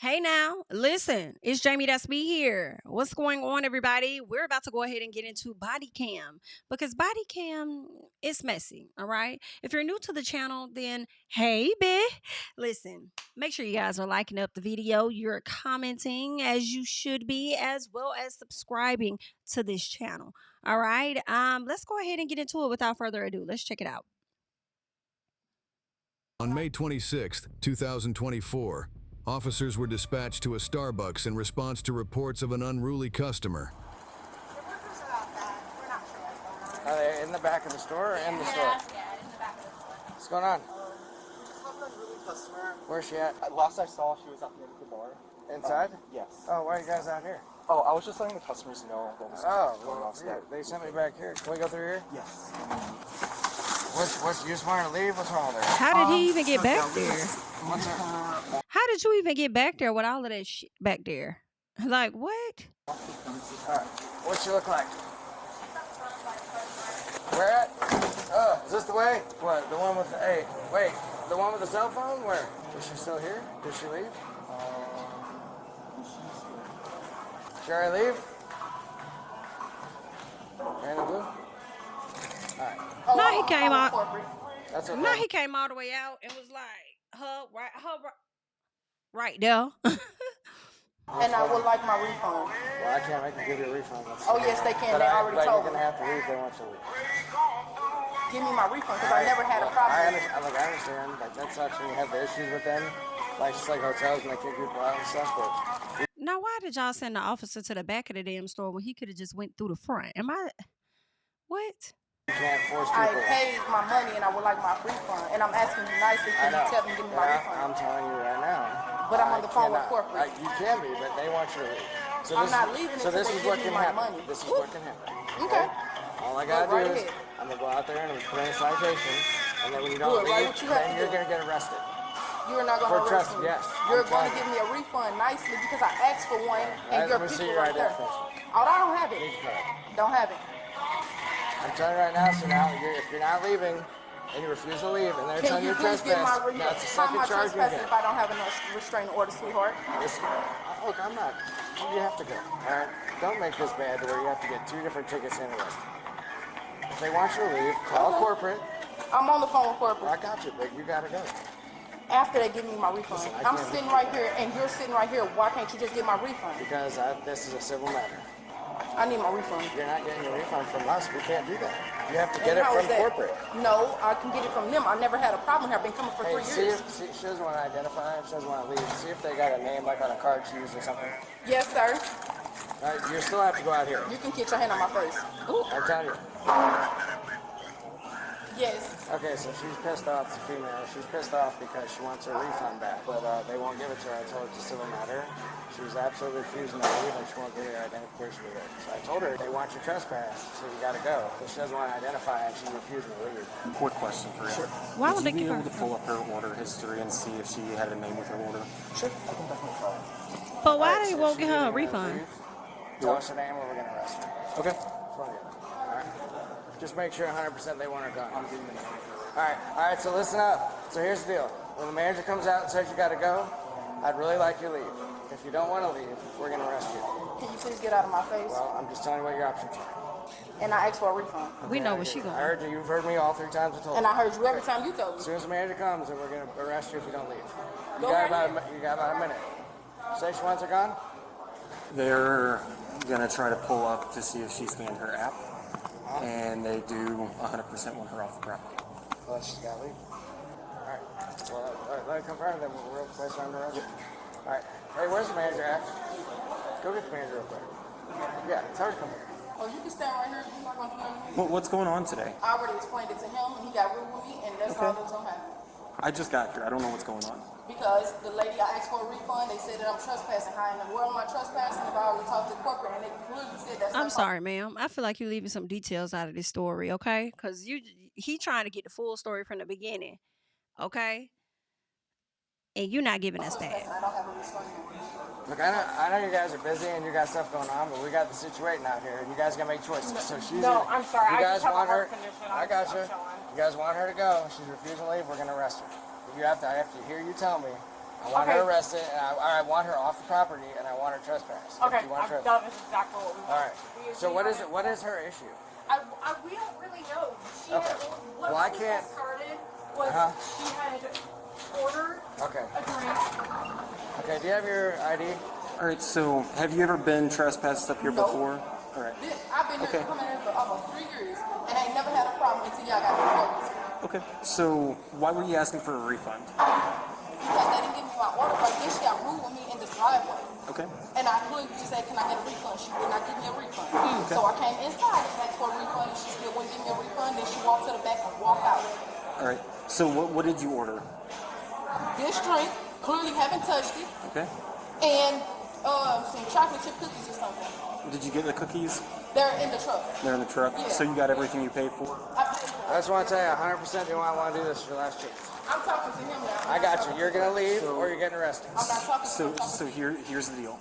Hey now, listen, it's JamiThatsMe here. What's going on, everybody? We're about to go ahead and get into body cam because body cam is messy, all right? If you're new to the channel, then hey, bitch. Listen, make sure you guys are liking up the video. You're commenting as you should be, as well as subscribing to this channel. All right. Let's go ahead and get into it without further ado. Let's check it out. On May 26, 2024, officers were dispatched to a Starbucks in response to reports of an unruly customer. Are they in the back of the store or in the store? Yeah, in the back of the store. What's going on? Just have an unruly customer. Where's she at? Last I saw, she was at the end of the bar. Inside? Yes. Oh, why are you guys out here? Oh, I was just letting the customers know what was going on. Yeah, they sent me back here. Can we go through here? Yes. You just wanted to leave? What's wrong with her? How did he even get back there? What's her? How did you even get back there with all of that shit back there? Like, what? What's she look like? Where at? Oh, is this the way? What? The one with the, hey, wait, the one with the cell phone? Where? Is she still here? Did she leave? She already leave? You're in the blue? Alright. No, he came out. That's okay. No, he came all the way out and was like, right there. And I would like my refund. Well, I can't make them give you a refund. Oh, yes, they can. They already told But me. you're going to have to leave. They want you to leave. Give me my refund because I never had a problem. I understand. Like, that sucks when you have the issues with them. Like, just like hotels when they kick people out and stuff. But Now, why did y'all send the officer to the back of the damn store when he could have just went through the front? What? you can't force I people. paid my money and I would like my refund. And I'm asking you nicely, can you tell me to give me my refund? I'm telling you right now. But I'm on the phone with corporate. You can be, but they want you to leave. So I'm not leaving So until this they is what give me can my happen. money. This is what can happen. Okay. All I gotta Go do right is, ahead. I'm gonna go out there and I'm gonna put in a citation, and then when you don't Do it right leave, what you have then to you're do. gonna get arrested. You're not going For to arrest trust, me. yes. You're I'm going to trying. give me a refund nicely because I asked for one and Let your me see people your right there. identification. Oh, I don't have it. Need your card. Don't have it. I'm telling you right now, so now if you're not leaving, and you refuse to leave, and they're Can telling you you please get my trespass, that's the how am second I charge you trespassing get. if I don't have a restraining order, sweetheart? Look, I'm not. You have to go. All right. Don't make this bad to where you have to get 2 different tickets and arrested. If they want you to leave, call corporate. I'm on the phone with corporate. I got you, but you gotta go. After they give me my refund. Listen, I'm sitting right here and you're sitting right here. Why can't you just get my refund? Because this is a civil matter. I need my refund. You're not getting your refund from us. We can't do that. You have to get And it how from is that? corporate. No, I can get it from them. I never had a problem here. I've been coming for 3 years. See, she doesn't want to identify. She doesn't want to leave. See if they got a name like on a card she used or something. Yes, sir. All right, you still have to go out here. You can get your hand on my face. Ooh. I'm telling you. Yes. Okay, so she's pissed off. It's a female. She's pissed off because she wants her refund back, but they won't give it to her. I told her it's a civil matter. She was absolutely refusing to leave, and she won't give her identification with it. So I told her they want you trespass, so you got to go. But she doesn't want to identify, and she's refusing to leave. Quick question for you. Why would Would they you be give able her? to pull up her order history and see if she had a name with her order? Sure, I can definitely try. But why Alright, they so won't she's get her a gonna refund? leave. Tell us her name, or we're gonna arrest her. Okay. Alright. Just make sure 100% they want her gone. Alright, so listen up. So here's the deal. When the manager comes out and says you gotta go, I'd really like you to leave. If you don't want to leave, we're gonna arrest you. Can you please get out of my face? Well, I'm just telling you what your options are. And I asked for a refund. We know where she I going. heard you. You've heard me all 3 times I told And you. I heard you every time you told As me. soon as the manager comes, then we're gonna arrest you if you don't leave. You Go got right about a minute. Say she wants her gone? They're gonna try to pull up to see if she scanned her app, and they do 100% want her off the property. Well, she's gotta leave. Alright. Well, let me confirm that we'll place her under arrest. Alright. Hey, where's the manager at? Go get the manager real quick. Yeah, tell her to come here. Oh, you can stand right here. You're not going to do nothing. What's going on today? I already explained it to him, and he got rude with me, and that's all that's going to happen. I just got here. I don't know what's going on. Because the lady I asked for a refund, they said that I'm trespassing. How in the world am I trespassing if I already talked to corporate and they clearly said that's I'm not sorry, ma'am. I feel like you're leaving some details out of this story, okay? Because he trying to get the full story from the beginning, okay? And you're not giving us trespassing. that. I don't have a restraining order. Look, I know you guys are busy and you got stuff going on, but we got the situation out here. You guys gotta make choices. So she's No, I'm sorry. You I guys just have a want her? heart condition. I got you. I'm showing. You guys want her to go? She's refusing to leave. We're gonna arrest her. I have to hear you tell me I want her arrested, and I want her off the property, and I want her trespassed. Okay, That is exactly what we want. All right. So what is it? What is her issue? We don't really know. She Okay. What Well, I can't. started was she had ordered Okay. a drink. Okay. Do you have your ID? All right, so have you ever been trespassed up here Nope. before? All right. I've been here coming here for almost 3 years, and I ain't never had a problem until y'all got reports. Okay, so why were you asking for a refund? Because they didn't give me my order. Like this, she got rude with me in this driveway. Okay. And I clearly said, can I get a refund? She would not give me a refund. So I came inside and asked for a refund, and she still wouldn't give me a refund. Then she walked to the back and walked out. All right, so what did you order? This drink, clearly haven't touched it, Okay. and some chocolate chip cookies or something. Did you get the cookies? They're in the truck. They're in the truck? Yeah. So you got everything you paid for? I paid for I it. just want to tell you, 100% do not want to do this for the last chance. I'm talking to him now. I got you. You're gonna leave, or you're getting arrested. I'm not talking to him. So here's the deal.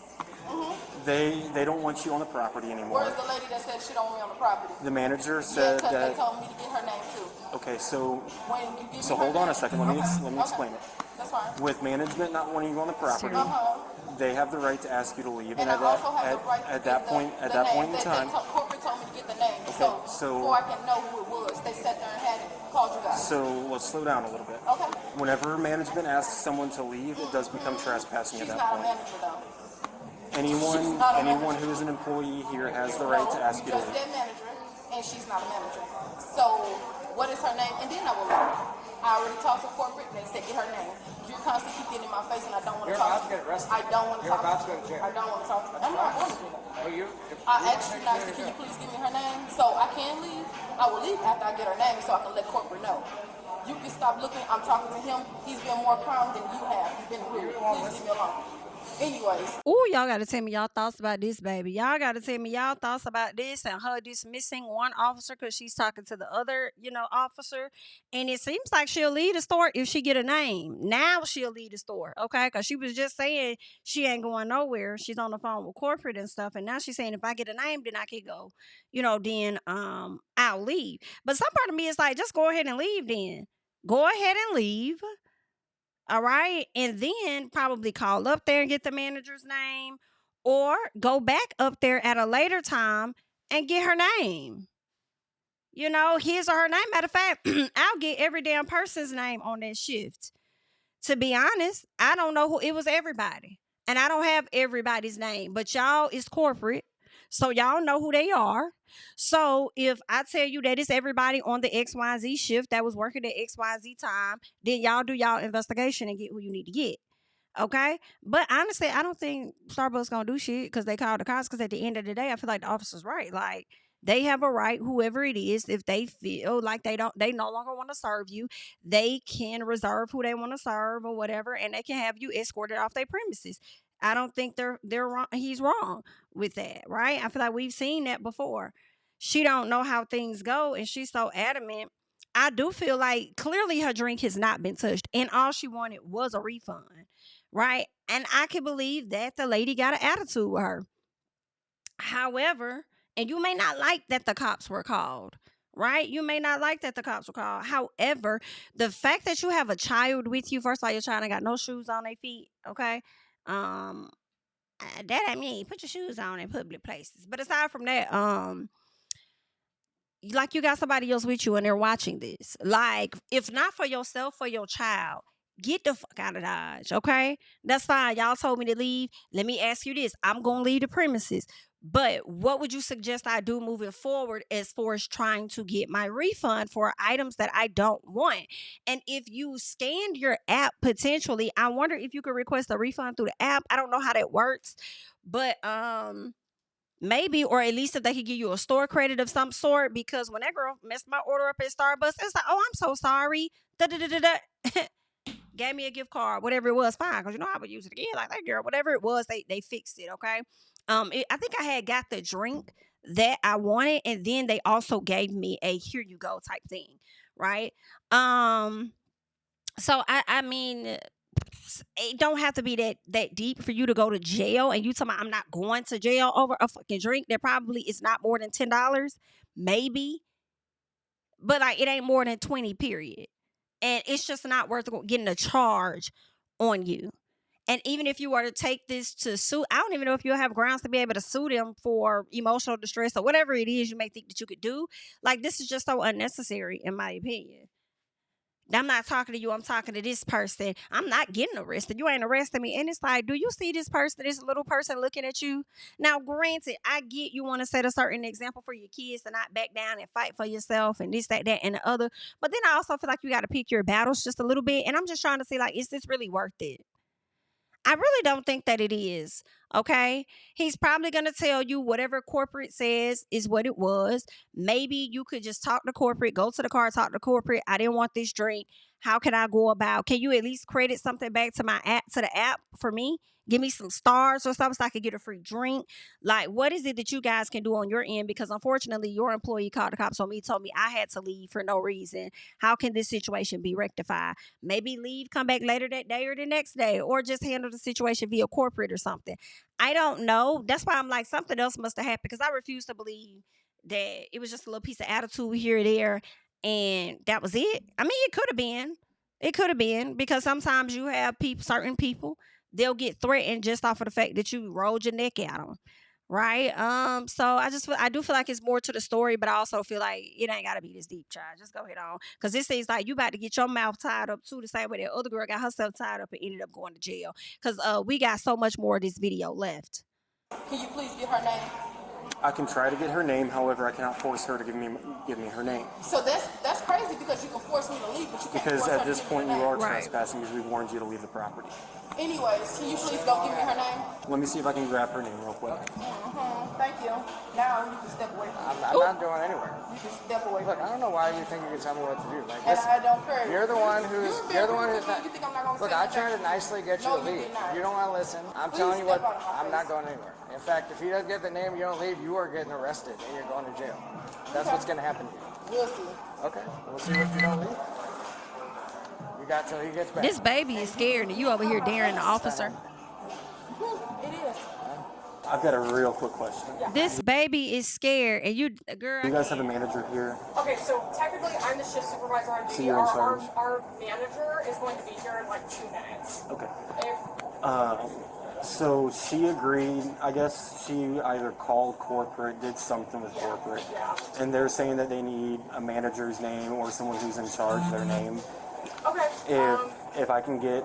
They don't want you on the property anymore. Where's the lady that said she don't want me on the property? The manager Yeah, said because they that. told me to get her name too. Okay, so When you give me so her hold on name- a second. Let me explain it. That's fine. With management not wanting you on the property, they have the right to ask you to leave, And I also have the right to at get that point in time. Corporate told me to get the name. so- before I can know who it was, they sat there and had it, called you guys. So let's slow down a little bit. Okay. Whenever management asks someone to leave, it does become trespassing She's at that not a point. manager though. Anyone who is an employee here has the right to ask you to Just leave. that manager, and she's not a manager. So, what is her name? And then I will leave. I already talked to corporate, and they said get her name. You're constantly keep getting in my face, and I don't want to You're talk about to to you. get arrested. I don't want to You're talk about to to go to you. jail. I don't want to talk to you. I'm not going to do that. If I asked you nicely, can you please give me her name so I can leave? I will leave after I get her name so I can let corporate know. You can stop looking. I'm talking to him. He's been more calm than you have. You've been weird. Please leave me alone. Anyways, Ooh, y'all got to tell me y'all thoughts about this, baby. Y'all got to tell me y'all thoughts about this and her dismissing one officer because she's talking to the other, officer. And it seems like she'll leave the store if she get a name. Now she'll leave the store, okay? Because she was just saying she ain't going nowhere. She's on the phone with corporate and stuff. And now she's saying if I get a name, then I can go, then I'll leave. But some part of me is like, just go ahead and leave then. Go ahead and leave. All right. And then probably call up there and get the manager's name or go back up there at a later time and get her name. His or her name. Matter of fact, I'll get every damn person's name on that shift. To be honest, I don't know who it was everybody. And I don't have everybody's name, but y'all is corporate. So y'all know who they are. So if I tell you that it's everybody on the XYZ shift that was working at XYZ time, then y'all do y'all investigation and get who you need to get. Okay? But honestly, I don't think Starbucks gonna do shit because they called the cops, because at the end of the day, I feel like the officer's right. Like, they have a right, whoever it is, if they feel like they no longer want to serve you, they can reserve who they want to serve or whatever, and they can have you escorted off their premises. I don't think they're wrong. He's wrong with that, right? I feel like we've seen that before. She don't know how things go, and she's so adamant. I do feel like clearly her drink has not been touched, and all she wanted was a refund, right? And I can believe that the lady got an attitude with her. However, and you may not like that the cops were called, right? You may not like that the cops were called. However, the fact that you have a child with you, first of all, your child ain't got no shoes on their feet, okay? That I mean, put your shoes on in public places. But aside from that, like you got somebody else with you and they're watching this. Like, if not for yourself, for your child, get the fuck out of Dodge, okay? That's fine. Y'all told me to leave. Let me ask you this. I'm going to leave the premises. But what would you suggest I do moving forward as far as trying to get my refund for items that I don't want? And if you scanned your app potentially, I wonder if you could request a refund through the app. I don't know how that works, but maybe, or at least if they could give you a store credit of some sort, because when that girl messed my order up at Starbucks, it's like, oh, I'm so sorry. Gave me a gift card, whatever it was, fine, because I would use it again. Like, that girl, whatever it was, they fixed it, okay? I think I had got the drink that I wanted, and then they also gave me a here you go type thing, right? So I mean, it don't have to be that deep for you to go to jail, and you talking about I'm not going to jail over a fucking drink that probably is not more than $10, maybe, but like it ain't more than 20, period. And it's just not worth getting a charge on you. And even if you were to take this to sue, I don't even know if you'll have grounds to be able to sue them for emotional distress or whatever it is you may think that you could do. Like, this is just so unnecessary, in my opinion. I'm not talking to you. I'm talking to this person. I'm not getting arrested. You ain't arresting me. And it's like, do you see this person, this little person looking at you? Now, granted, I get you want to set a certain example for your kids to not back down and fight for yourself and this, that, and the other. But then I also feel like you got to pick your battles just a little bit. And I'm just trying to see, like, is this really worth it? I really don't think that it is. Okay. He's probably going to tell you whatever corporate says is what it was. Maybe you could just talk to corporate, go to the car, talk to corporate. I didn't want this drink. How can I go about? Can you at least credit something back to my app, to the app for me? Give me some stars or something so I could get a free drink. Like, what is it that you guys can do on your end? Because unfortunately, your employee called the cops on me, told me I had to leave for no reason. How can this situation be rectified? Maybe leave, come back later that day or the next day, or just handle the situation via corporate or something. I don't know. That's why I'm like, something else must have happened, because I refuse to believe that it was just a little piece of attitude here or there and that was it. I mean, it could have been. It could have been, because sometimes you have people, certain people, they'll get threatened just off of the fact that you rolled your neck at them, right? So I do feel like it's more to the story, but I also feel like it ain't gotta be this deep, child. Just go ahead on, because it seems like you about to get your mouth tied up too, the same way that other girl got herself tied up and ended up going to jail. Because we got so much more of this video left. Can you please get her name? I can try to get her name, however, I cannot force her to give me her name. So that's crazy, because you can force me to leave, but you can't Because force her at to this give me point her you name. are Right. trespassing because we warned you to leave the property. Anyways, can you please go give me her name? Let me see if I can grab her name real quick. Thank you. Now you can step away from me. I'm not going anywhere. You can step away Look, from I me. don't know why you think you can tell me what to do. Like And this, I don't care. you're the one who's You're not. You think I'm not gonna Look, say I anything? tried to nicely get you No, to you leave. did not. You don't want to listen. I'm Please telling you what. step out of my I'm not face. going anywhere. In fact, if you don't get the name, you don't leave. You are getting arrested and you're going to jail. That's Okay. what's going to happen to you. We'll see. Okay, we'll see if you don't leave. You got till he gets back. This baby is scared, and you over here daring the officer. It is. I've got a real quick question. This baby is scared, and you, girl. Do you guys have a manager here? Okay, so technically I'm the shift supervisor on So duty. you're in charge? Our manager is going to be here in like 2 minutes. Okay. If So she agreed, I guess she either called corporate, did something with corporate, and they're saying that they need a manager's name or someone who's in charge of their name. okay, If I can get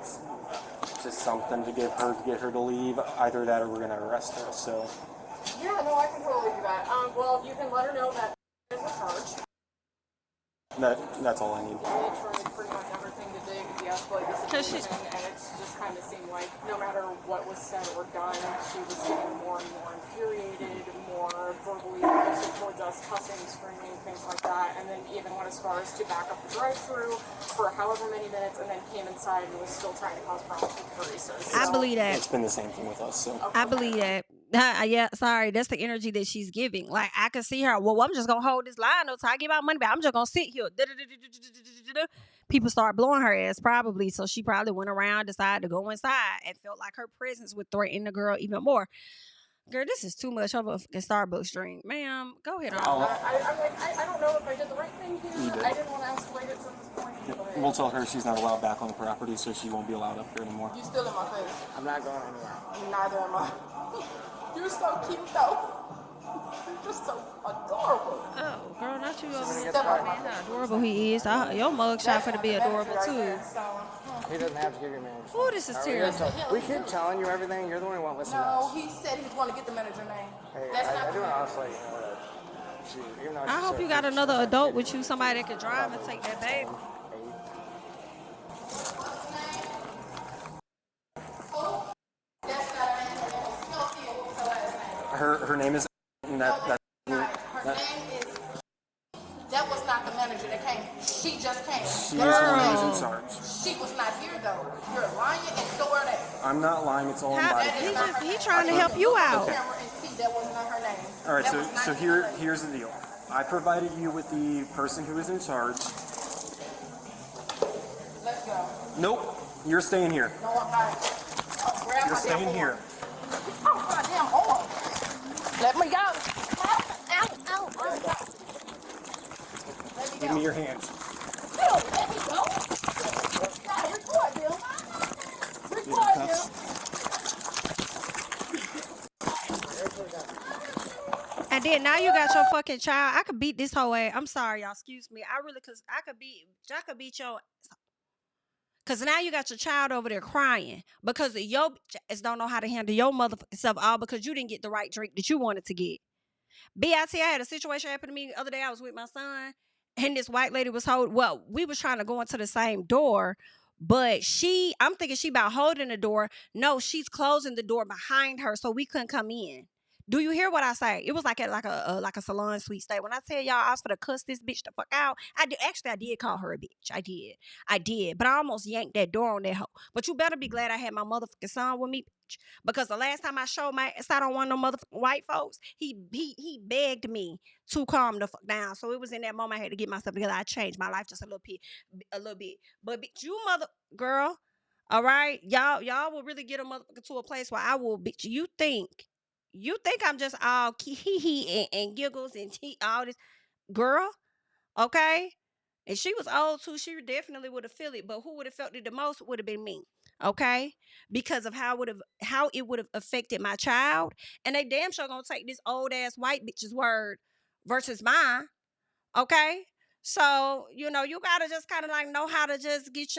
just something to get her to leave, either that or we're gonna arrest her. So yeah, no, I can totally do that. Well, you can let her know that is in charge. that's all I need. They tried pretty much everything to de-escalate the situation, and it just kind of seemed like no matter what was said or done, she was getting more and more infuriated, more verbally aggressive towards us, cussing, screaming, things like that, and then even went as far as to back up the drive-through for however many minutes, and then came inside and was still trying to cause problems with the baristas. I believe that. It's been the same thing with us. So I believe that. Yeah, sorry, that's the energy that she's giving. Like, I can see her. Well, I'm just gonna hold this line until I get my money back. I'm just gonna sit here. People start blowing her ass probably, so she probably went around, decided to go inside, and felt like her presence would threaten the girl even more. Girl, this is too much of a fucking Starbucks drink, ma'am. Go ahead. I'm like, I don't know if I did the right thing here. You did. I didn't want to escalate it to this point. But we'll tell her she's not allowed back on the property, so she won't be allowed up here anymore. You still in my face. I'm not going anywhere. Neither am I. You're so cute though. You're just so adorable. Oh, girl, not you over here. Step out of my Man, how adorable he is. Your mugshot for to be adorable too. He doesn't have to give you a manager. Oh, this is terrible. We keep telling you everything. You're the one who won't listen to No, us. he said he was going to get the manager name. Hey, That's I not do the honestly. Even though I hope you got another adult with you, somebody that can drive and take that baby. That's not her name. What was her last name? Her name is. And that's Her name is. That was not the manager that came. She just came. she is That's the her one name. who's in charge. She was not here though. You're lying, and so are they. I'm not lying. It's all in body. He trying to help you out. Camera and see that was not her name. All right, That was not so her name. here's the deal. I provided you with the person who is in charge. Let's go. Nope, you're staying here. No, I'm not. Oh, grab You're my staying damn here. arm. Oh, my damn arm. Let me go. Ow, ow, ow. Let me Give go. me your hands. Bill, let me go. Stop, record, Bill. Record, Bill. And then now you got your fucking child. I could beat this whole ass. I'm sorry, y'all. Excuse me. Cause I could beat your. Cause now you got your child over there crying because your bitch don't know how to handle your motherfucking self, all because you didn't get the right drink that you wanted to get. BIT, I had a situation happen to me the other day. I was with my son, and this white lady was we was trying to go into the same door, but I'm thinking she about holding the door. No, she's closing the door behind her so we couldn't come in. Do you hear what I say? It was like a salon suite stay. When I tell y'all I was for to cuss this bitch the fuck out, I did call her a bitch. I did, but I almost yanked that door on that hoe. But you better be glad I had my motherfucking son with me, bitch, because the last time I showed my ass, I don't want no motherfucking white folks. He begged me to calm the fuck down. So it was in that moment I had to get myself together. I changed my life just a little bit. But bitch, you mother girl, all right, y'all will really get a motherfucker to a place where I will, bitch. You think I'm just all hee and giggles and all this, girl? Okay, and she was old too. She definitely would have felt it, but who would have felt it the most would have been me. Okay, because of how it would have affected my child, and they damn sure gonna take this old ass white bitch's word versus mine. Okay, so you gotta just kind of like know how to just get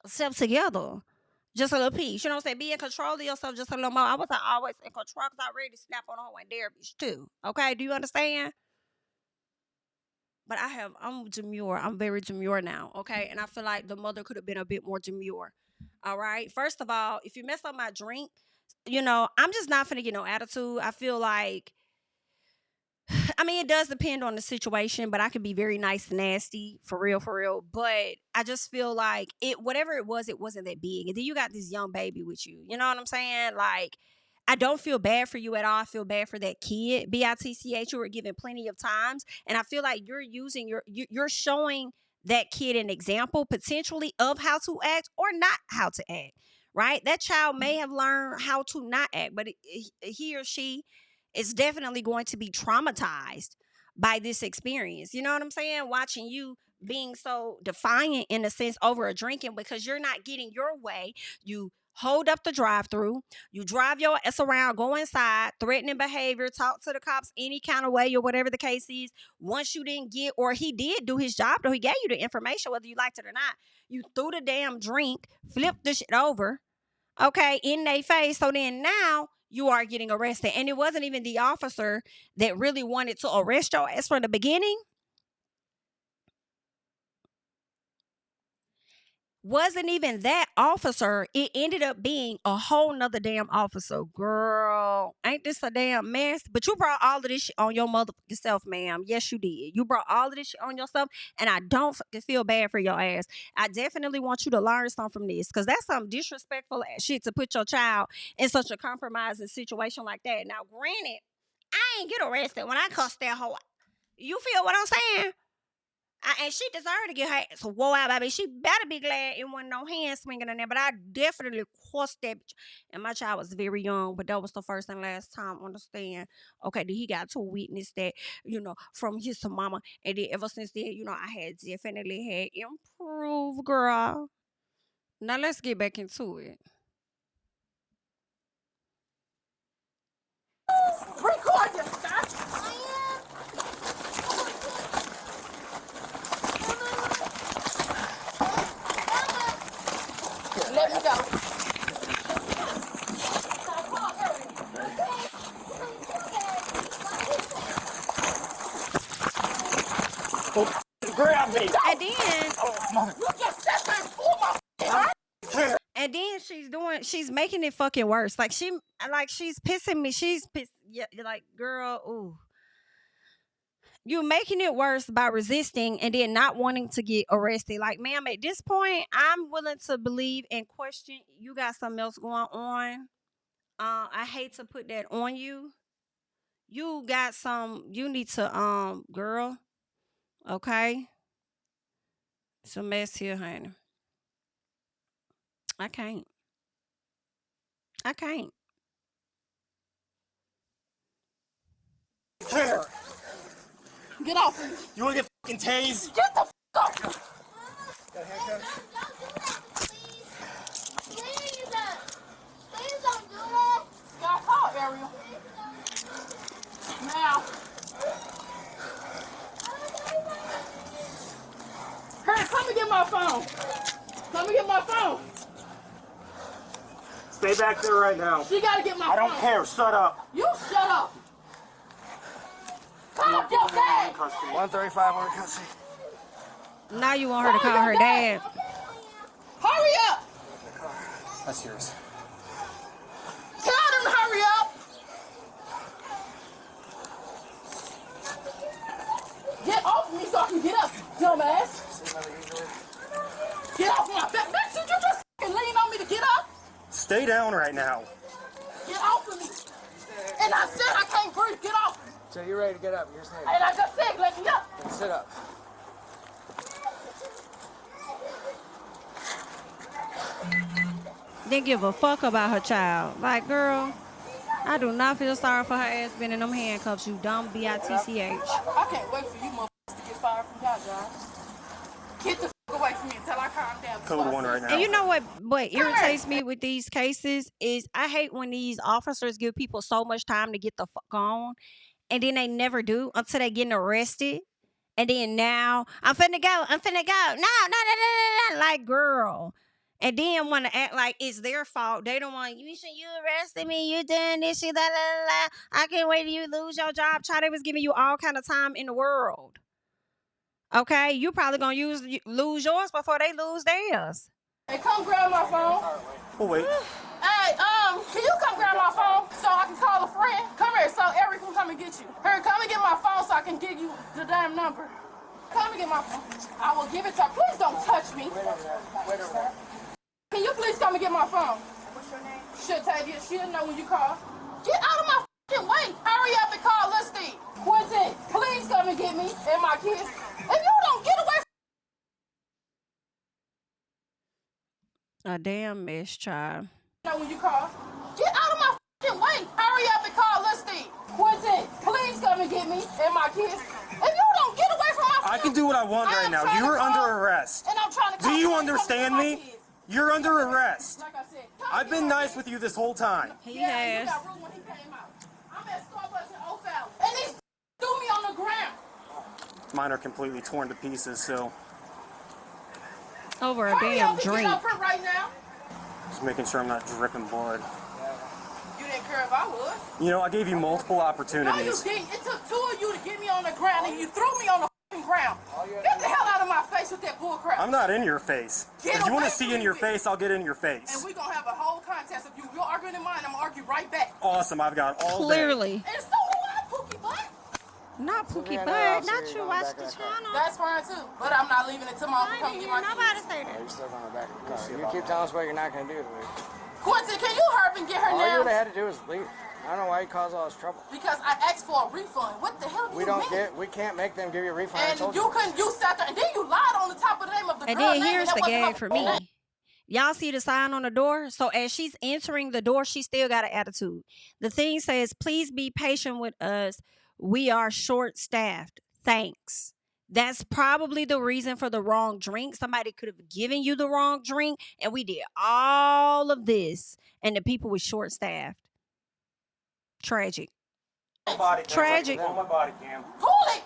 yourself together. Just a little piece. You know what I'm saying? Be in control of yourself just a little more. I wasn't always in control because I ready to snap on a hoe and dare bitch too. Okay? Do you understand? But I'm demure. I'm very demure now. Okay? And I feel like the mother could have been a bit more demure. All right? First of all, if you mess up my drink, I'm just not finna get no attitude. I feel like I mean, it does depend on the situation, but I could be very nice and nasty, for real, for real. But I just feel like whatever it wasn't that big. And then you got this young baby with you. You know what I'm saying? Like, I don't feel bad for you at all. I feel bad for that kid. BITCH, you were given plenty of times. And I feel like you're showing that kid an example potentially of how to act or not how to act. Right? That child may have learned how to not act, but he or she is definitely going to be traumatized by this experience. You know what I'm saying? Watching you being so defiant in a sense over a drinking because you're not getting your way. You hold up the drive-through, you drive your ass around, go inside, threatening behavior, talk to the cops any kind of way or whatever the case is. Once you didn't get, or he did do his job, or he gave you the information, whether you liked it or not, you threw the damn drink, flipped the shit over, okay, in their face. So then now you are getting arrested. And it wasn't even the officer that really wanted to arrest your ass from the beginning. Wasn't even that officer. It ended up being a whole nother damn officer. Girl, ain't this a damn mess? But you brought all of this shit on your motherfucking self, ma'am. Yes, you did. You brought all of this shit on yourself, and I don't fucking feel bad for your ass. I definitely want you to learn something from this, because that's some disrespectful ass shit to put your child in such a compromising situation like that. Now, granted, I ain't get arrested when I cussed that hoe out. You feel what I'm saying? And she deserved to get her ass whoa out, baby. She better be glad it wasn't no hand swinging in there. But I definitely cussed that bitch. And my child was very young, but that was the first and last time. Understand? Okay, then he got to witness that, from his mama. And then ever since then, I had definitely had improved, girl. Now let's get back into it. Record your stuff. Let me go. Grab me. And then, and then she's making it fucking worse. Like she's pissing me. She's pissed. Yeah, like, girl, ooh. You're making it worse by resisting and then not wanting to get arrested. Like, ma'am, at this point, I'm willing to believe and question you got something else going on. I hate to put that on you. You need to, girl, okay? It's a mess here, honey. I can't. Here. Get off. You want to get fucking tased? Get the fuck off. Got handcuffs? Please don't do that. Y'all call Ariel. Stay back there right now. She gotta get my I don't phone. care. Shut up. You shut up. Call your dad. 135 on custody. Now you want her to call her dad. Hurry up. That's yours. Tell them to hurry up. Get off me so I can get up, dumbass. Get off my back. Bitch, did you just lean on me to get up? Stay down right now. Get off of me. And I said I can't breathe. Get off. So you're ready to get up. You're saying. And I just said, let me up. Then sit up. Didn't give a fuck about her child. Like, girl, I do not feel sorry for her ass being in them handcuffs, you dumb bitch. I can't wait for you motherfuckers to get fired from y'all job. Get the fuck away from me until I calm down. Code 1 right now. And you know what irritates me with these cases is I hate when these officers give people so much time to get the fuck on, and then they never do until they getting arrested. And then now, I'm finna go. No. Like, girl. And then want to act like it's their fault. They don't want, you arrested me, you done this shit, I can't wait till you lose your job. Child, they was giving you all kind of time in the world. Okay? You probably gonna lose yours before they lose theirs. Hey, come grab my phone. Oh, wait. Hey, can you come grab my phone so I can call a friend? Come here so Eric can come and get you. Here, come and get my phone so I can give you the damn number. Come and get my phone. I will give it to her. Please don't touch me. Can you please come and get my phone? What's your name? She'll know when you call. Get out of my fucking way. Hurry up and call Listy. Quentin, please come and get me and my kids. If you don't get away from A damn mess, child. know when you call. Get out of my fucking way. Hurry up and call Listy. Quentin, please come and get me and my kids. If you don't get away from my I can do what I want right now. You are under arrest. And I'm trying to Do you understand me? You're under arrest. Like I said, I've been nice with you this whole time. He He has. got room when he came out. I'm at Starbucks in O'Fallon. And these threw me on the ground. Mine are completely torn to pieces, so Over a Hurry damn up and drink. get up here right now. just making sure I'm not dripping blood. You didn't care if I was. You know, I gave you multiple No, you opportunities. didn't. It took two of you to get me on the ground, and you threw me on the fucking ground. Get the hell out of my face with that bull crap. I'm not in your face. Get If you want away to see from in your me. face, I'll get in your And face. we're going to have a whole contest of you. You're arguing in mine, I'm going to argue right back. Awesome, I've got all day. Clearly. And so do I, Pookie Butt. Not Pookie Yeah, no, Butt. I'll see Not you you going watch back the in that car. channel. That's fine, too. But I'm not leaving until my uncle come I get didn't my hear nobody kids. say Oh, that. you're still going back in the car. You keep telling us what you're not going to do to me. Quentin, can you hurry up and get her All you now? would have had to do is leave. I don't know why you caused all this trouble. Because I asked for a refund. What the hell do We you don't mean? we can't make them give you a refund. I And told you couldn't, you sat there, and then you lied on the top of the name of the And girl then name, here's and the that wasn't gag her for full name. me. Y'all see the sign on the door? So as she's entering the door, she still got an attitude. The thing says, please be patient with us. We are short-staffed. Thanks. That's probably the reason for the wrong drink. Somebody could have given you the wrong drink, and we did all of this, and the people were short-staffed. Tragic. Tragic. On my body cam. Pull it!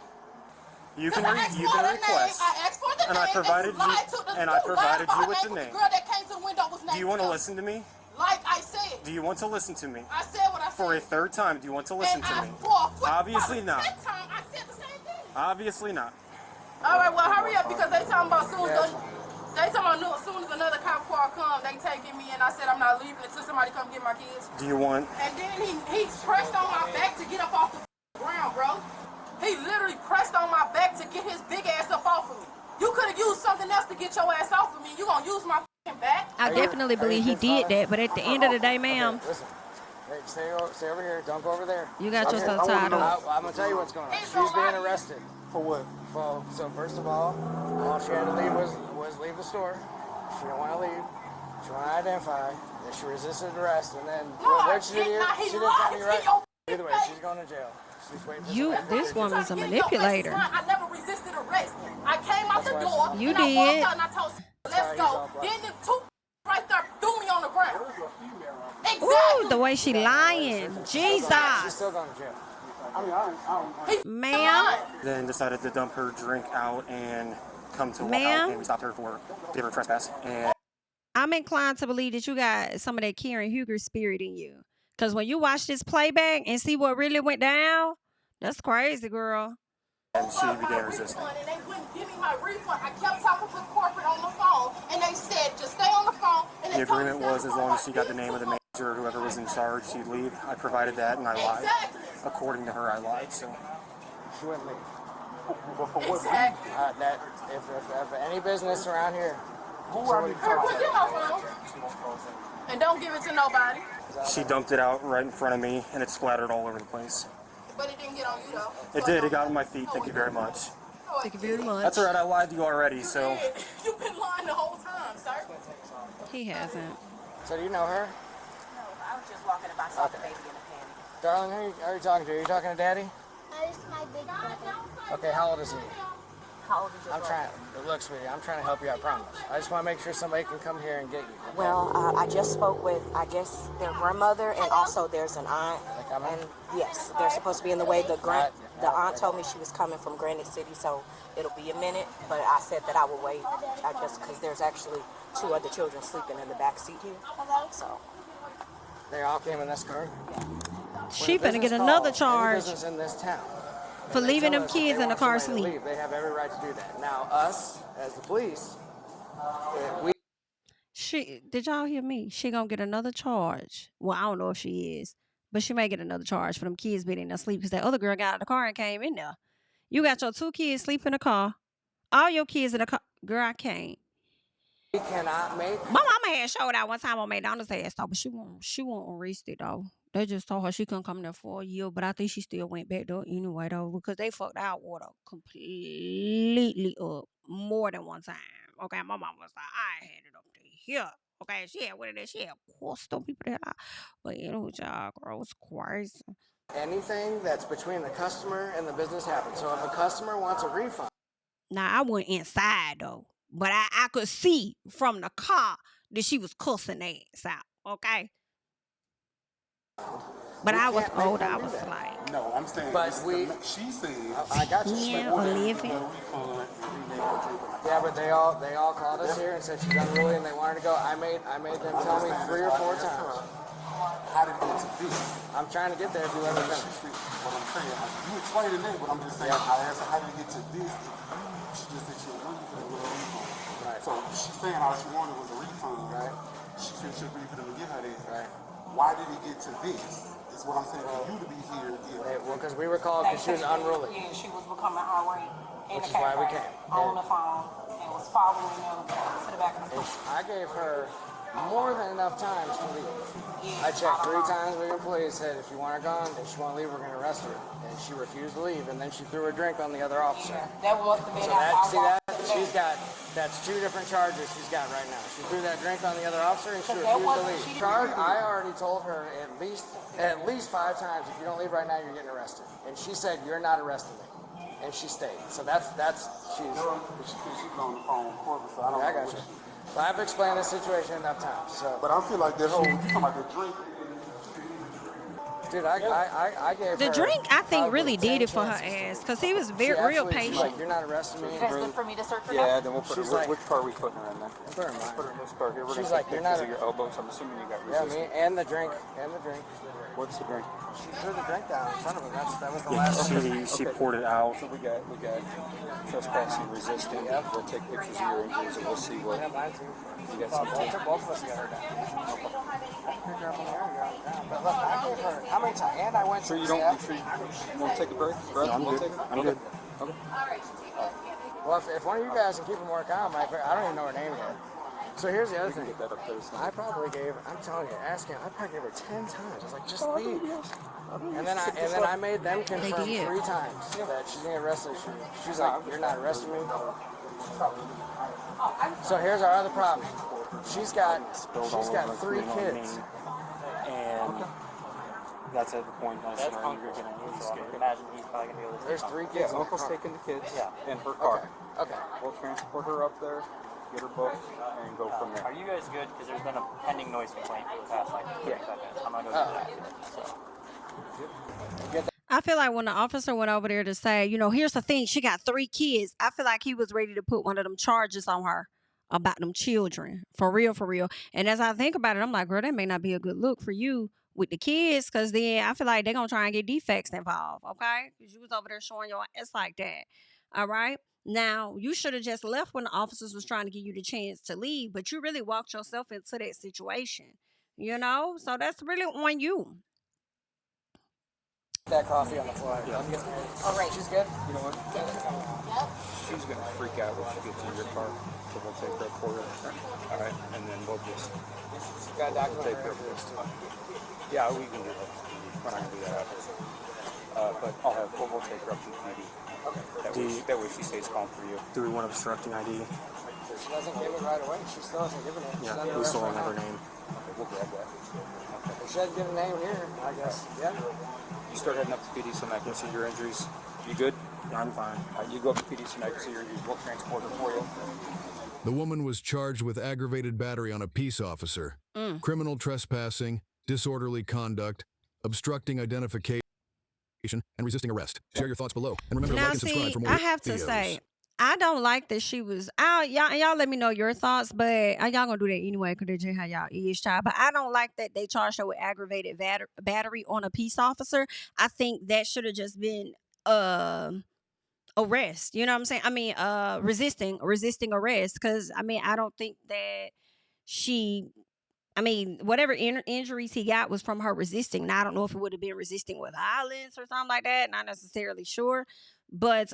You Because can I asked you for can the request. name. I asked for the And I name. provided and you you- lied to the and I lied provided about you her with the name. name. The girl that came to the window was named Do you want to Phil. listen to me? Like I said. Do you want to listen to me? I said what I said. For a third time, do you want to listen and to I, me? for a quick Obviously about not. 10 times, I said the same thing. Obviously not. All right, well, hurry up because they talking about soon as soon as another cop car comes, they taking me, and I said I'm not leaving until somebody come get my kids. Do you want? And then he pressed on my back to get up off the ground, bro. He literally pressed on my back to get his big ass up off of me. You could have used something else to get your ass off of me. You gonna use my back? I definitely believe he did that, but at the end of the day, ma'am, Okay, listen. Hey, stay over here. Don't go over there. you got Stay yourself here. tied up. I'm gonna tell you what's going on. He's She's gonna being lie. arrested. For what? So first of all she had to leave was leave the store. She didn't want to leave. She wanted to identify. Then she resisted arrest, and then No, what I did she do? did not. He She didn't tell me lied. right. He opened Either way, his she's going to jail. She's waiting for You, somebody to this take her. woman's a Get in your manipulator. face, I never resisted arrest. I came out the That's door. why You and I did. walked out and I told let's why he's go. all black. Then the two right there threw me on the ground. Exactly. Ooh, the way she lying. She's Jesus. still going to jail. Ma'am, Then decided to dump her drink out and come to walk Ma'am? out, and we stopped her for give her trespass. And I'm inclined to believe that you got some of that Karen Huger spirit in you. Because when you watch this playback and see what really went down, that's crazy, girl. And she began resisting. And they wouldn't give me my refund. I kept talking to corporate on the phone, and they said, just stay on the phone. And The agreement was as long as she got the name of the manager or whoever was in charge, she'd leave. I provided that, and I lied. Exactly. According to her, I lied. So She wouldn't leave. Exactly. That if any business around here, Here, get my phone. And don't give it to nobody. she dumped it out right in front of me, and it splattered all over the place. But it didn't get on you, though. It did. It got on my feet. Thank you very much. Thank you very much. That's all right. I lied to you already, so. You've been lying the whole time, sir. He hasn't. So do you know her? No, I was just walking about saw the baby in a panic. Darling, who are you talking to? Are you talking to Daddy? That is my big brother. Okay, how old is he? How old is your I'm brother? trying. Look, sweetie, I'm trying to help you. I promise. I just want to make sure somebody can come here and get you. Okay? Well, I just spoke with, I guess, their grandmother, and also there's an aunt. They coming? And yes, they're supposed to be in the way. The aunt told me she was coming from Granite City, so it'll be a minute. But I said that I will wait. I just because there's actually 2 other children sleeping in the back seat here. So They all came in this car. She finna get another charge Business in this town. for And they leaving tell them us if kids they in the want car somebody to sleep. leave, they have every right to do that. Now, us as the police, we Did y'all hear me? She gonna get another charge. Well, I don't know if she is, but she may get another charge for them kids being in their sleep because that other girl got out of the car and came in there. You got your 2 kids sleep in the car. All your kids in the car. Girl, I can't. cannot make. My mama had showed out one time on McDonald's ass though, but she won't arrested though. They just told her she couldn't come there for a year, but I think she still went back there anyway though because they fucked our water completely up more than one time. Okay, my mama was like, I had it up to here. Okay, she had what it is. She had coastal people that I, but you know, y'all, girl, was crazy. Anything that's between the customer and the business happens. So if a customer wants a refund, Now I went inside though, but I could see from the car that she was cussing their ass out. Okay. But I was can't make older. them I do was that. like, No, I'm saying, But this we- she said, I got you. yeah, Olivia. refund, and we made her drink it. Yeah, but they all called us here and said she's unruly and they wanted to go. I made them tell me 3 or 4 times. How did it get to this? I'm trying to get there if you let me finish. What I'm saying, you explained it, but I'm just saying, I asked her, how did it get to this? She just said she was looking for a refund. Right. So she's saying all she wanted was a refund. Right. She said she agreed for them to get her this. Right. Why did it get to this? Is what I'm saying. For you to be here, Well, because we were called because she was unruly. Yeah, she was becoming irate in Which the is why we cafe came. on the phone and was following them to the back of the And phone. I gave her more than enough times to leave. I checked 3 times with employees, said if you want her gone, if she won't leave, we're going to arrest her. And she refused to leave, and then she threw a drink on the other officer. That must have been So she's got, that's 2 different charges she's got right now. She threw that drink on the other officer and she refused to leave. Charge, I already told her at least 5 times, if you don't leave right now, you're getting arrested. And she said, you're not arresting me. And she stayed. So she's she's on the phone with corporate, so I don't I know. got you. So I've explained this situation enough times. So, But I feel like that whole, you talking about the drink, dude, I gave The her drink, I think, probably really 10 did it for her chances. ass because he was She real absolutely- she's patient. like, you're not arresting me. That's good for me to search for Yeah, them? then we'll put She's her, like- which car are we putting her in then? Put her in Put her mine. in this car here. We're She's gonna like, take you're not pictures of your elbows. I'm assuming you got Yeah, resistance. me and the drink. What's the drink? She threw the drink down in front of him. That was the Yeah, last one. she poured it out. So we got trespassing, resisting. We'll take pictures of your injuries and we'll see what. Yeah, mine too. You got some tape? Both of us got her down. I picked her up in the air and got her down. But look, I gave her how many times? And I went Sure to you the don't. staff. You sure you want to take a break? Breath? I'm You wanna good. take it? I'm good. Okay. Well, if one of you guys can keep them more calm, I don't even know her name yet. So here's the other thing. Get that up there. I probably gave, I'm telling you, asking, I probably gave her 10 times. I was like, just leave. And then I made them confirm did. 3 times that she's getting arrested. She's like, you're not arresting me. So here's our other problem. She's got 3 kids. And that's at the point I said, you're going to be scared. Imagine he's probably gonna be able to. There's 3 Yeah, kids in the Uncle's car. taking the kids Yeah. in her car. Okay. We'll transport her up there, get her booked, and go from there. Are you guys good? Because there's been a pending noise complaint for the past like 35 minutes. I'm not gonna go do that. So. I feel like when the officer went over there to say, you know, here's the thing, she got 3 kids. I feel like he was ready to put one of them charges on her. about them children. For real, for real. And as I think about it, I'm like, girl, that may not be a good look for you with the kids, because then I feel like they're going to try and get defects involved, okay? Because you was over there showing your ass like that, all right? Now, you should have just left when the officers was trying to give you the chance to leave, but you really walked yourself into that situation, you know? So that's really on you. That coffee on the floor. All right. She's good? You know what? She's going to freak out when she gets in your car, so we'll take her up for her. All right, and then we'll just Got a document take her for up this too. Yeah, we can do that. We're not going to do that after. But we'll take her up to the PD. Okay. That way she stays calm for you. Do we want obstructing ID? If she doesn't give it right away, she still hasn't given it. She's Yeah, under we arrest still right don't have her now. name. Okay, we'll grab that. If she doesn't give a name here, I guess, yeah. You start heading up to PD so I can see your injuries. You good? Yeah, I'm fine. You go up to PD so I can see your injuries. We'll transport her for you. The woman was charged with aggravated battery on a peace officer, criminal trespassing, disorderly conduct, obstructing identification, and resisting arrest. Share your thoughts below. And remember to Now, like and subscribe see, for more I have to videos. say, I don't like that she was out. Y'all let me know your thoughts, but y'all gonna do that anyway because that's just how y'all is, child. But I don't like that they charged her with aggravated battery on a peace officer. I think that should have just been arrest. You know what I'm saying? I mean, resisting arrest. Because I mean, I don't think that she. I mean, whatever injuries he got was from her resisting. Now I don't know if it would have been resisting with violence or something like that. Not necessarily sure, but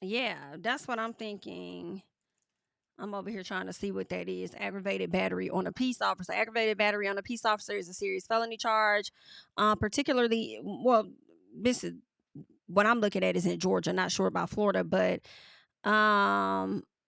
yeah, that's what I'm thinking. I'm over here trying to see what that is. Aggravated battery on a peace officer. Aggravated battery on a peace officer is a serious felony charge. Particularly, well, this is what I'm looking at is in Georgia. Not sure about Florida, but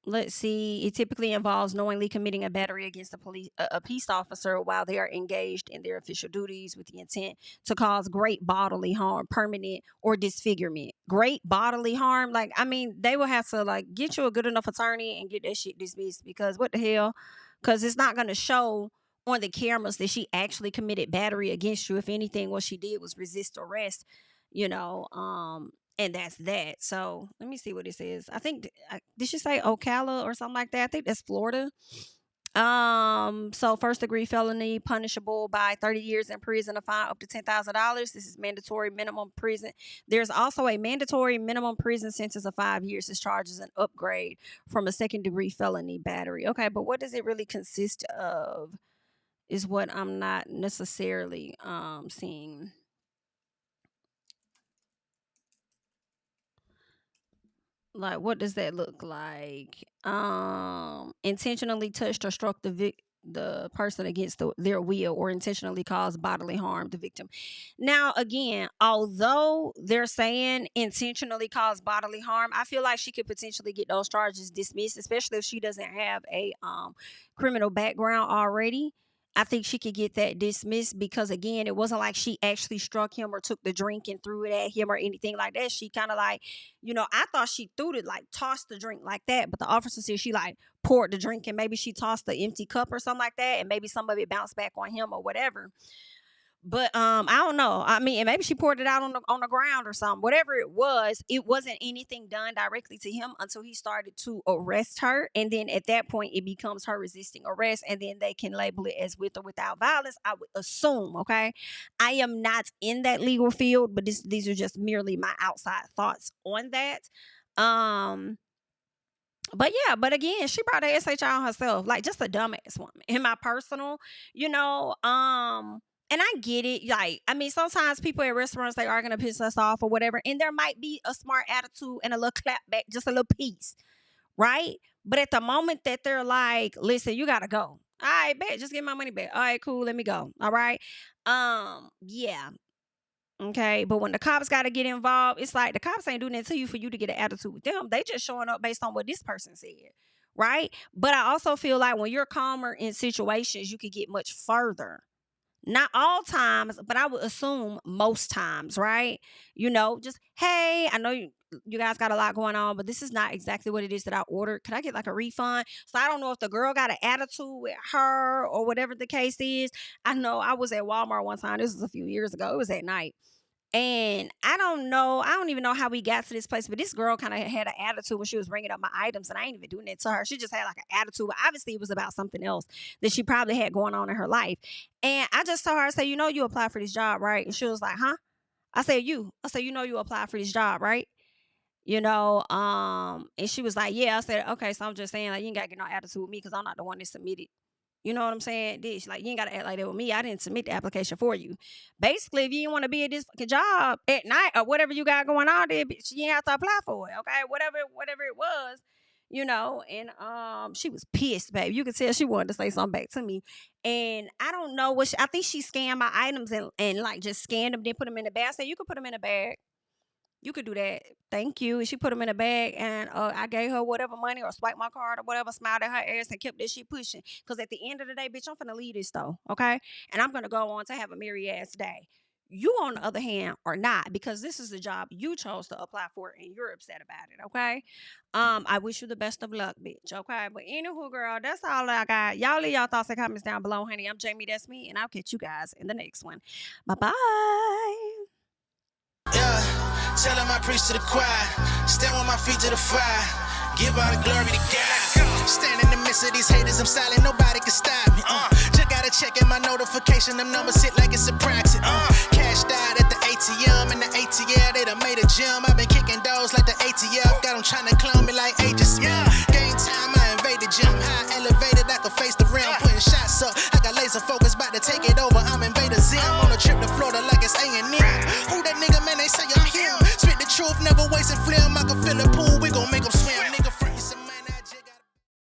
let's see. It typically involves knowingly committing a battery against a peace officer while they are engaged in their official duties with the intent to cause great bodily harm, permanent or disfigurement. Great bodily harm, like I mean, they will have to like get you a good enough attorney and get that shit dismissed because what the hell? Because it's not going to show on the cameras that she actually committed battery against you. If anything, what she did was resist arrest. You know, and that's that. So let me see what it says. I think did she say Ocala or something like that? I think that's Florida. So first degree felony punishable by 30 years in prison, a fine up to $10,000. This is mandatory minimum prison. There's also a mandatory minimum prison sentence of 5 years. This charge is an upgrade from a second degree felony battery. Okay, but what does it really consist of? Is what I'm not necessarily seeing. Like, what does that look like? Intentionally touched or struck the person against their will or intentionally caused bodily harm to the victim. Now, again, although they're saying intentionally caused bodily harm, I feel like she could potentially get those charges dismissed, especially if she doesn't have a criminal background already. I think she could get that dismissed because, again, it wasn't like she actually struck him or took the drink and threw it at him or anything like that. She kind of like, you know, I thought she threw it, like tossed the drink like that. But the officer said she like poured the drink and maybe she tossed the empty cup or something like that. And maybe some of it bounced back on him or whatever. But I don't know. I mean, and maybe she poured it out on the ground or something. Whatever it wasn't anything done directly to him until he started to arrest her. And then at that point, it becomes her resisting arrest. And then they can label it as with or without violence, I would assume, okay? I am not in that legal field, but these are just merely my outside thoughts on that. But yeah, but again, she brought a SHI on herself, like just a dumbass woman. In my personal, you know, and I get it. Like, I mean, sometimes people at restaurants, they are going to piss us off or whatever. And there might be a smart attitude and a little clap back, just a little piece, right? But at the moment that they're like, listen, you got to go. All right, bet. Just get my money back. All right, cool. Let me go. All right. Yeah. Okay. But when the cops got to get involved, it's like the cops ain't doing that to you for you to get an attitude with them. They just showing up based on what this person said. Right. But I also feel like when you're calmer in situations, you could get much further. Not all times, but I would assume most times, right? You know, just, hey, I know you guys got a lot going on, but this is not exactly what it is that I ordered. Could I get like a refund? So I don't know if the girl got an attitude with her or whatever the case is. I know I was at Walmart one time. This was a few years ago. It was at night. And I don't even know how we got to this place, but this girl kind of had an attitude when she was bringing up my items, and I ain't even doing that to her. She just had like an attitude, but obviously it was about something else that she probably had going on in her life. And I just told her, I said, you know, you applied for this job, right? And she was like, huh? I said, you know, you applied for this job, right? You know, and she was like, yeah. I said, okay, so I'm just saying, like, you ain't got to get no attitude with me because I'm not the one that submitted. You know what I'm saying? She's like, you ain't got to act like that with me. I didn't submit the application for you. Basically, if you didn't want to be at this fucking job at night or whatever you got going on there, bitch, you ain't have to apply for it, okay? Whatever it was, you know. And she was pissed, babe. You could tell she wanted to say something back to me. And I don't know what I think she scanned my items and like just scanned them, then put them in the bag. I said, you could put them in a bag. You could do that. Thank you. And she put them in a bag, and I gave her whatever money or swiped my card or whatever, smiled at her ass and kept that shit pushing. Because at the end of the day, bitch, I'm finna leave this though, okay? And I'm gonna go on to have a merry ass day. You, on the other hand, are not, because this is the job you chose to apply for and you're upset about it, okay? I wish you the best of luck, bitch, okay? But anywho, girl, that's all I got. Y'all leave y'all thoughts and comments down below, honey. I'm Jami, that's me, and I'll catch you guys in the next one. Bye-bye. Yeah, tell him I preach to the choir. Stand with my feet to the fire. Give all the glory to God. Stand in the midst of these haters, I'm silent, nobody can stop me. Just gotta check in my notification, them numbers hit like it's a proxy. Cashed out at the ATM, and the ATL, they done made a gym. I've been kicking doors like the ATF, got them trying to clone me like Agent Smith. Game time, I invaded gym, high elevated, I could face the